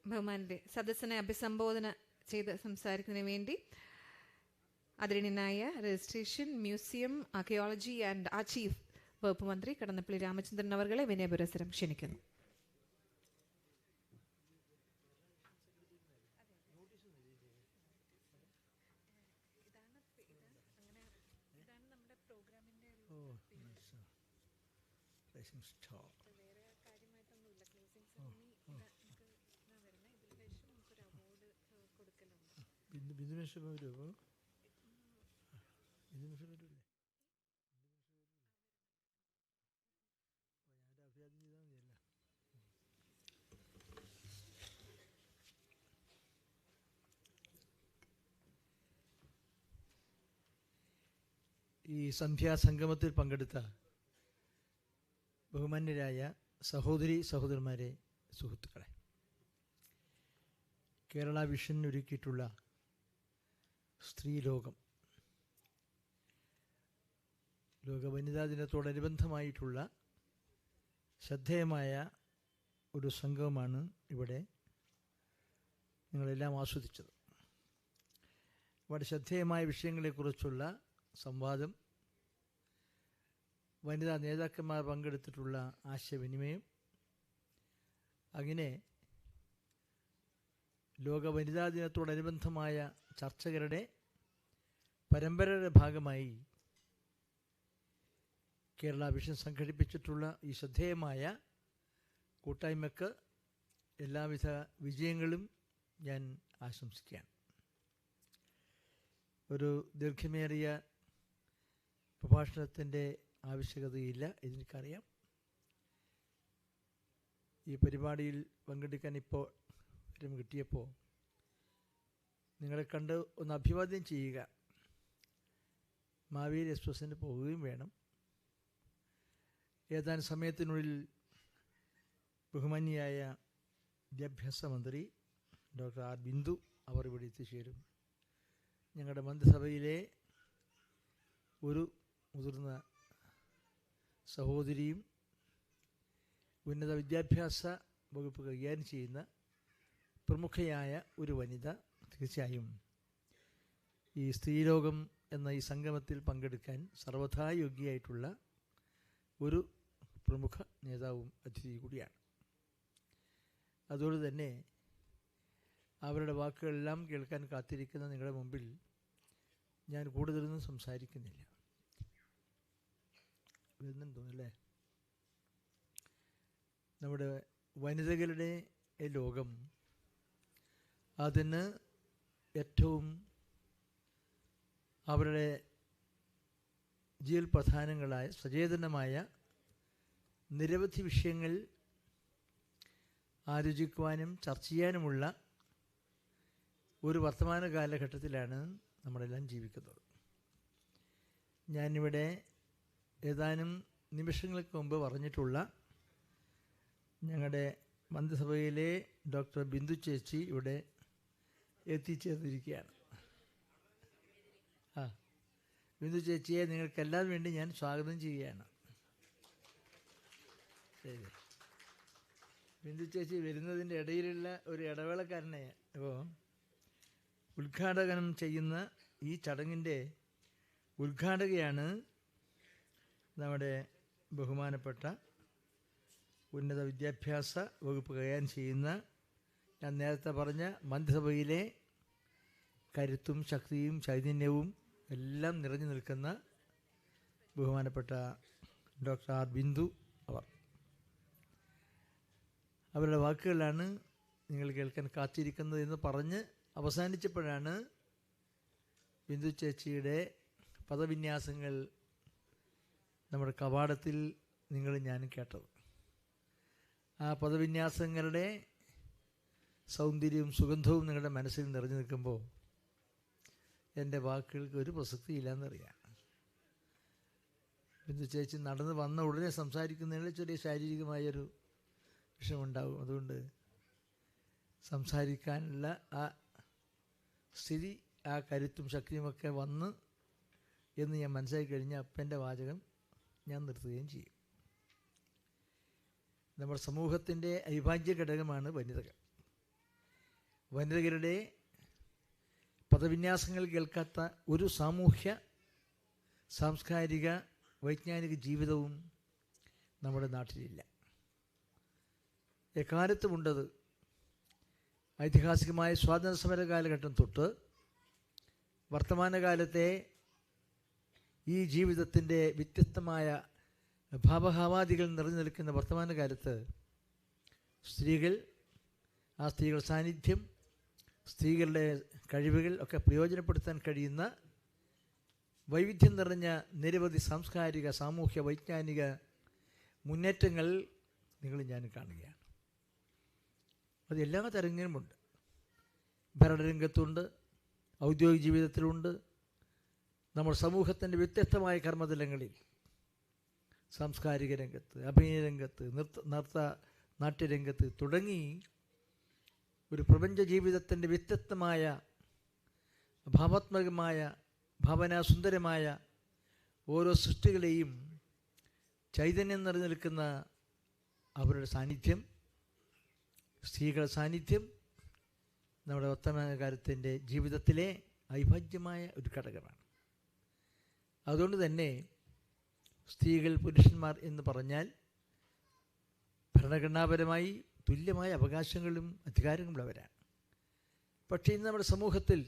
ബഹുമാനന്റെ സദസ്സിനെ അഭിസംബോധന ചെയ്ത് സംസാരിക്കുന്നതിന് വേണ്ടി ആദരണീയനായ registration, museum, archaeology and archive വകുപ്പ് മന്ത്രി കടന്നപ്പള്ളി രാമചന്ദ്രൻ അവർകളെ വിനയപുരസ്സരം ക്ഷണിക്കുന്നു. ഈ സന്ധ്യാസംഗമത്തിൽ പങ്കെടുത്ത ബഹുമാന്യരായ സഹോദരി സഹോദരന്മാരെ, സുഹൃത്തുക്കളെ, കേരള വിഷൻ ഒരുക്കിയിട്ടുള്ള സ്ത്രീലോകം, ലോക വനിതാ ദിനത്തോടനുബന്ധമായിട്ടുള്ള ശ്രദ്ധേയമായ ഒരു സംഗമമാണ് ഇവിടെ നിങ്ങളെല്ലാം ആസ്വദിച്ചത്. വളരെ ശ്രദ്ധേയമായ വിഷയങ്ങളെക്കുറിച്ചുള്ള സംവാദം, വനിതാ നേതാക്കന്മാർ പങ്കെടുത്തിട്ടുള്ള ആശയവിനിമയം, അങ്ങനെ ലോക വനിതാ ദിനത്തോടനുബന്ധമായ ചർച്ചകളുടെ പരമ്പരയുടെ ഭാഗമായി കേരള വിഷൻ സംഘടിപ്പിച്ചിട്ടുള്ള ഈ ശ്രദ്ധേയമായ കൂട്ടായ്മക്ക് എല്ലാവിധ വിജയങ്ങളും ഞാൻ ആശംസിക്കുകയാണ്. ഒരു ദീർഘമേറിയ പ്രഭാഷണത്തിൻ്റെ ആവശ്യകതയില്ല, എനിക്കറിയാം. ഈ പരിപാടിയിൽ പങ്കെടുക്കാൻ ഇപ്പോൾ കിട്ടിയപ്പോൾ നിങ്ങളെ കണ്ട് ഒന്ന് അഭിവാദ്യം ചെയ്യുക, മാവേലി എക്സ്പ്രസ്സിന് പോവുകയും വേണം. ഏതാനും സമയത്തിനുള്ളിൽ ബഹുമാന്യയായ വിദ്യാഭ്യാസ മന്ത്രി ഡോക്ടർ ആർ ബിന്ദു അവർ ഇവിടെ എത്തിച്ചേരും. ഞങ്ങളുടെ മന്ത്രിസഭയിലെ ഒരു മുതിർന്ന സഹോദരിയും ഉന്നത വിദ്യാഭ്യാസ വകുപ്പ് കൈകാര്യം ചെയ്യുന്ന പ്രമുഖയായ ഒരു വനിത. തീർച്ചയായും ഈ സ്ത്രീലോകം എന്ന ഈ സംഗമത്തിൽ പങ്കെടുക്കാൻ സർവഥാ യോഗ്യയായിട്ടുള്ള ഒരു പ്രമുഖ നേതാവും അതിഥി കൂടിയാണ്. അതുകൊണ്ട് തന്നെ അവരുടെ വാക്കുകളെല്ലാം കേൾക്കാൻ കാത്തിരിക്കുന്ന നിങ്ങളുടെ മുമ്പിൽ ഞാൻ കൂടുതലൊന്നും സംസാരിക്കുന്നില്ല. വരുന്നുണ്ട് തോന്നുന്നല്ലേ? നമ്മുടെ വനിതകളുടെ ലോകം, അതിന് ഏറ്റവും അവരുടെ ജീവിത പ്രധാനങ്ങളായ സചേതനമായ നിരവധി വിഷയങ്ങൾ ആലോചിക്കുവാനും ചർച്ച ചെയ്യാനുമുള്ള ഒരു വർത്തമാന കാലഘട്ടത്തിലാണ് നമ്മളെല്ലാം ജീവിക്കുന്നത്. ഞാനിവിടെ ഏതാനും നിമിഷങ്ങൾക്ക് മുമ്പ് പറഞ്ഞിട്ടുള്ള ഞങ്ങളുടെ മന്ത്രിസഭയിലെ ഡോക്ടർ ബിന്ദു ചേച്ചി ഇവിടെ എത്തിച്ചേർന്നിരിക്കുകയാണ്. ബിന്ദു ചേച്ചിയെ നിങ്ങൾക്കെല്ലാം വേണ്ടി ഞാൻ സ്വാഗതം ചെയ്യുകയാണ്. ശരി, ബിന്ദു ചേച്ചി വരുന്നതിൻ്റെ ഇടയിലുള്ള ഒരു ഇടവേളക്കാരനെ അപ്പോൾ ഉദ്ഘാടനം ചെയ്യുന്ന ഈ ചടങ്ങിൻ്റെ ഉദ്ഘാടകയാണ് നമ്മുടെ ബഹുമാനപ്പെട്ട ഉന്നത വിദ്യാഭ്യാസ വകുപ്പ് കൈകാര്യം ചെയ്യുന്ന, ഞാൻ നേരത്തെ പറഞ്ഞ മന്ത്രിസഭയിലെ കരുത്തും ശക്തിയും ചൈതന്യവും എല്ലാം നിറഞ്ഞു നിൽക്കുന്ന ബഹുമാനപ്പെട്ട ഡോക്ടർ ആർ ബിന്ദു അവർ. അവരുടെ വാക്കുകളാണ് നിങ്ങൾ കേൾക്കാൻ കാത്തിരിക്കുന്നത് എന്ന് പറഞ്ഞ് അവസാനിച്ചപ്പോഴാണ് ബിന്ദു ചേച്ചിയുടെ പദവിന്യാസങ്ങൾ നമ്മുടെ കവാടത്തിൽ നിങ്ങൾ ഞാനും കേട്ടത്. ആ പദവിന്യാസങ്ങളുടെ സൗന്ദര്യവും സുഗന്ധവും നിങ്ങളുടെ മനസ്സിൽ നിറഞ്ഞു നിൽക്കുമ്പോൾ എൻ്റെ വാക്കുകൾക്ക് ഒരു പ്രസക്തിയില്ലെന്നറിയാം. ബിന്ദു ചേച്ചി നടന്ന് വന്ന ഉടനെ സംസാരിക്കുന്നതിൽ ചെറിയ ശാരീരികമായൊരു വിഷയമുണ്ടാകും. അതുകൊണ്ട് സംസാരിക്കാനുള്ള ആ സ്ഥിതി, ആ കരുത്തും ശക്തിയുമൊക്കെ വന്ന് എന്ന് ഞാൻ മനസ്സിലാക്കി കഴിഞ്ഞാൽ അപ്പൻ്റെ വാചകം ഞാൻ നിർത്തുകയും ചെയ്യും. നമ്മുടെ സമൂഹത്തിൻ്റെ അവിഭാജ്യ ഘടകമാണ് വനിതകൾ. വനിതകളുടെ പദവിന്യാസങ്ങൾ കേൾക്കാത്ത ഒരു സാമൂഹ്യ സാംസ്കാരിക വൈജ്ഞാനിക ജീവിതവും നമ്മുടെ നാട്ടിലില്ല. എക്കാലത്തുമുണ്ടത്. ഐതിഹാസികമായ സ്വാതന്ത്ര്യ സമര കാലഘട്ടം തൊട്ട് വർത്തമാനകാലത്തെ ഈ ജീവിതത്തിൻ്റെ വ്യത്യസ്തമായ ഭാവഭാവാദികൾ നിറഞ്ഞു നിൽക്കുന്ന വർത്തമാനകാലത്ത് സ്ത്രീകൾ, ആ സ്ത്രീകളുടെ സാന്നിധ്യം, സ്ത്രീകളുടെ കഴിവുകൾ ഒക്കെ പ്രയോജനപ്പെടുത്താൻ കഴിയുന്ന വൈവിധ്യം നിറഞ്ഞ നിരവധി സാംസ്കാരിക സാമൂഹ്യ വൈജ്ഞാനിക മുന്നേറ്റങ്ങൾ നിങ്ങൾ ഞാൻ കാണുകയാണ്. അത് എല്ലാ തരങ്ങളിലുമുണ്ട്. ഭരണരംഗത്തുണ്ട്, ഔദ്യോഗിക ജീവിതത്തിലുണ്ട്, നമ്മുടെ സമൂഹത്തിൻ്റെ വ്യത്യസ്തമായ കർമ്മതലങ്ങളിൽ, സാംസ്കാരിക രംഗത്ത്, അഭിനയ രംഗത്ത്, നാട്യരംഗത്ത് തുടങ്ങി ഒരു പ്രപഞ്ച ജീവിതത്തിൻ്റെ വ്യത്യസ്തമായ ഭാവാത്മകമായ ഭാവനാസുന്ദരമായ ഓരോ സൃഷ്ടികളെയും ചൈതന്യം നിറഞ്ഞു നിൽക്കുന്ന അവരുടെ സാന്നിധ്യം, സ്ത്രീകളുടെ സാന്നിധ്യം നമ്മുടെ വർത്തമാനകാലത്തിൻ്റെ ജീവിതത്തിലെ അവിഭാജ്യമായ ഒരു ഘടകമാണ്. അതുകൊണ്ട് തന്നെ സ്ത്രീകൾ പുരുഷന്മാർ എന്ന് പറഞ്ഞാൽ ഭരണഘടനാപരമായി തുല്യമായ അവകാശങ്ങളും അധികാരങ്ങളുള്ളവരാണ്. പക്ഷേ ഇന്ന് നമ്മുടെ സമൂഹത്തിൽ,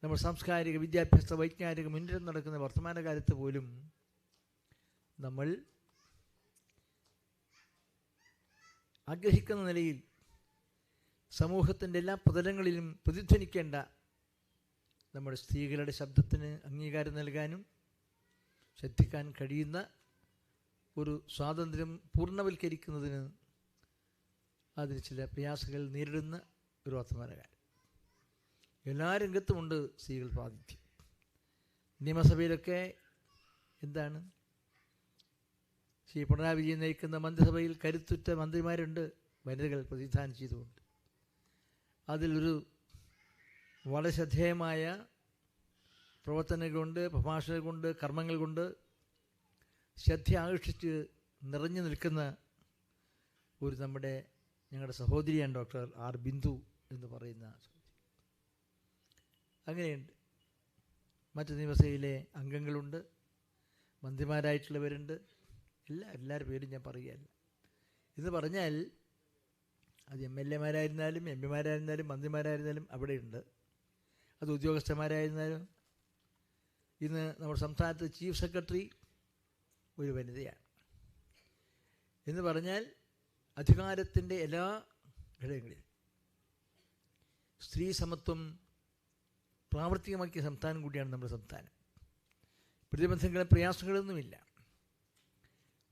നമ്മുടെ സാംസ്കാരിക വിദ്യാഭ്യാസ വൈജ്ഞാനിക മുന്നേറ്റം നടക്കുന്ന വർത്തമാനകാലത്ത് പോലും നമ്മൾ ആഗ്രഹിക്കുന്ന നിലയിൽ സമൂഹത്തിൻ്റെ എല്ലാ പ്രതലങ്ങളിലും പ്രതിധ്വനിക്കേണ്ട നമ്മുടെ സ്ത്രീകളുടെ ശബ്ദത്തിന് അംഗീകാരം നൽകാനും ശ്രദ്ധിക്കാൻ കഴിയുന്ന ഒരു സ്വാതന്ത്ര്യം പൂർണ്ണവൽക്കരിക്കുന്നതിന് അതിന് ചില പ്രയാസങ്ങൾ നേരിടുന്ന ഒരു വർത്തമാനകാലം. എല്ലാ രംഗത്തുമുണ്ട് സ്ത്രീകൾ പ്രാതിനിധ്യം. നിയമസഭയിലൊക്കെ എന്താണ്, ശ്രീ പിണറായി വിജയൻ നയിക്കുന്ന മന്ത്രിസഭയിൽ കരുത്തുറ്റ മന്ത്രിമാരുണ്ട്, വനിതകൾ പ്രതിനിധാനം ചെയ്തുകൊണ്ട്. അതിലൊരു വളരെ ശ്രദ്ധേയമായ പ്രവർത്തനങ്ങൾ കൊണ്ട്, പ്രഭാഷണങ്ങൾ കൊണ്ട്, കർമ്മങ്ങൾ കൊണ്ട് ശ്രദ്ധ ആകർഷിച്ച് നിറഞ്ഞു നിൽക്കുന്ന ഒരു ഞങ്ങളുടെ സഹോദരിയാണ് ഡോക്ടർ ആർ ബിന്ദു എന്ന് പറയുന്ന. അങ്ങനെയുണ്ട്. മറ്റ് നിയമസഭയിലെ അംഗങ്ങളുണ്ട്, മന്ത്രിമാരായിട്ടുള്ളവരുണ്ട്. എല്ലാവരുടെ പേരും ഞാൻ പറയുകയല്ല. എന്ന് പറഞ്ഞാൽ അത് MLA-മാരായിരുന്നാലും MP-മാരായിരുന്നാലും മന്ത്രിമാരായിരുന്നാലും അവിടെയുണ്ട്. അത് ഉദ്യോഗസ്ഥന്മാരായിരുന്നാലും. ഇന്ന് നമ്മുടെ സംസ്ഥാനത്ത് ചീഫ് സെക്രട്ടറി ഒരു വനിതയാണ്. എന്ന് പറഞ്ഞാൽ അധികാരത്തിൻ്റെ എല്ലാ ഘടകങ്ങളിലും സ്ത്രീ സമത്വം പ്രാവർത്തികമാക്കിയ സംസ്ഥാനം കൂടിയാണ് നമ്മുടെ സംസ്ഥാനം. പ്രതിബന്ധങ്ങളും പ്രയാസങ്ങളൊന്നുമില്ല.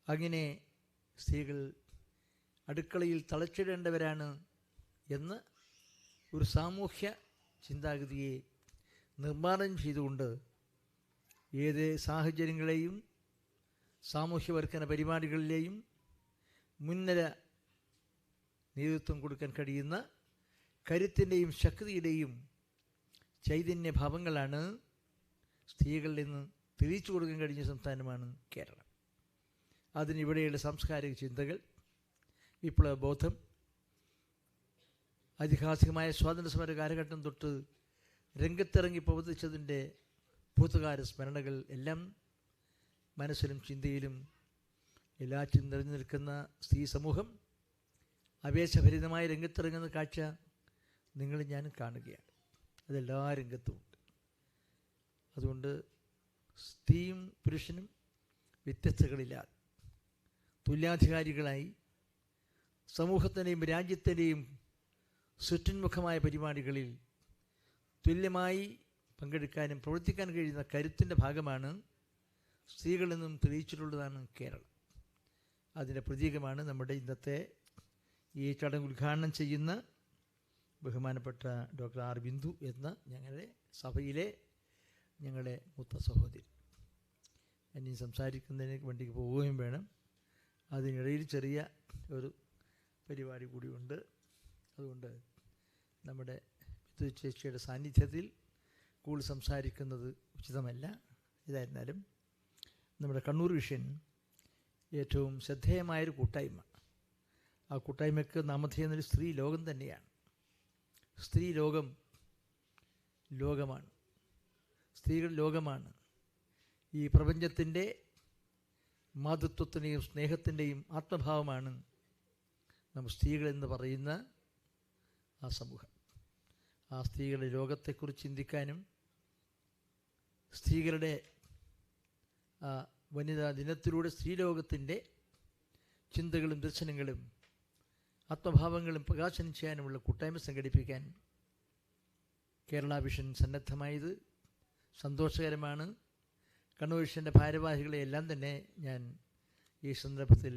അങ്ങനെ സ്ത്രീകൾ അടുക്കളയിൽ തളച്ചിടേണ്ടവരാണ് എന്ന് ഒരു സാമൂഹ്യ ചിന്താഗതിയെ നിർമ്മാണം ചെയ്തുകൊണ്ട് ഏത് സാഹചര്യങ്ങളെയും സാമൂഹ്യവൽക്കരണ പരിപാടികളിലെയും മുൻനിര നേതൃത്വം കൊടുക്കാൻ കഴിയുന്ന കരുത്തിൻ്റെയും ശക്തിയുടെയും ചൈതന്യഭാവങ്ങളാണ് സ്ത്രീകളിൽ നിന്ന് തിരിച്ചു കൊടുക്കാൻ കഴിഞ്ഞ സംസ്ഥാനമാണ് കേരളം. അതിനിവിടെയുള്ള സാംസ്കാരിക ചിന്തകൾ, വിപ്ലവബോധം, ഐതിഹാസികമായ സ്വാതന്ത്ര്യ സമര കാലഘട്ടം തൊട്ട് രംഗത്തിറങ്ങി പ്രവർത്തിച്ചതിൻ്റെ ഭൂതകാല സ്മരണകൾ എല്ലാം മനസ്സിലും ചിന്തയിലും എല്ലാറ്റിലും നിറഞ്ഞു നിൽക്കുന്ന സ്ത്രീ സമൂഹം ആവേശഭരിതമായ രംഗത്തിറങ്ങുന്ന കാഴ്ച നിങ്ങൾ ഞാനും കാണുകയാണ്. അതെല്ലാ രംഗത്തുമുണ്ട്. അതുകൊണ്ട് സ്ത്രീയും പുരുഷനും വ്യത്യസ്തകളില്ലാതെ തുല്യാധികാരികളായി സമൂഹത്തിൻ്റെയും രാജ്യത്തിൻ്റെയും സുറ്റുന്മുഖമായ പരിപാടികളിൽ തുല്യമായി പങ്കെടുക്കാനും പ്രവർത്തിക്കാൻ കഴിയുന്ന കരുത്തിൻ്റെ ഭാഗമാണ് സ്ത്രീകളെന്നും തെളിയിച്ചിട്ടുള്ളതാണ് കേരളം. അതിൻ്റെ പ്രതീകമാണ് നമ്മുടെ ഇന്നത്തെ ഈ ചടങ്ങ് ഉദ്ഘാടനം ചെയ്യുന്ന ബഹുമാനപ്പെട്ട ഡോക്ടർ ആർ ബിന്ദു എന്ന ഞങ്ങളുടെ സഭയിലെ ഞങ്ങളുടെ മൂത്ത സഹോദരി. ഇനി സംസാരിക്കുന്നതിന് വേണ്ടി പോവുകയും വേണം. അതിനിടയിൽ ചെറിയ ഒരു പരിപാടി കൂടിയുണ്ട്. അതുകൊണ്ട് നമ്മുടെ ബിന്ദു ചേച്ചിയുടെ സാന്നിധ്യത്തിൽ കൂടുതൽ സംസാരിക്കുന്നത് ഉചിതമല്ല. ഇതായിരുന്നാലും നമ്മുടെ കണ്ണൂർ വിഷൻ ഏറ്റവും ശ്രദ്ധേയമായൊരു കൂട്ടായ്മ. ആ കൂട്ടായ്മയ്ക്ക് നാമധേയം എന്നൊരു സ്ത്രീ ലോകം തന്നെയാണ്. സ്ത്രീ ലോകമാണ്, സ്ത്രീകൾ ലോകമാണ്. ഈ പ്രപഞ്ചത്തിൻ്റെ മാതൃത്വത്തിൻ്റെയും സ്നേഹത്തിൻ്റെയും ആത്മഭാവമാണ് നമ്മൾ സ്ത്രീകളെന്ന് പറയുന്ന ആ സമൂഹം. ആ സ്ത്രീകളുടെ ലോകത്തെക്കുറിച്ച് ചിന്തിക്കാനും സ്ത്രീകളുടെ വനിതാ ദിനത്തിലൂടെ സ്ത്രീലോകത്തിൻ്റെ ചിന്തകളും ദർശനങ്ങളും ആത്മഭാവങ്ങളും പ്രകാശനം ചെയ്യാനുമുള്ള കൂട്ടായ്മ സംഘടിപ്പിക്കാൻ കേരള വിഷൻ സന്നദ്ധമായത് സന്തോഷകരമാണ്. കണ്ണൂർ വിഷൻ്റെ ഭാരവാഹികളെ എല്ലാം തന്നെ ഞാൻ ഈ സന്ദർഭത്തിൽ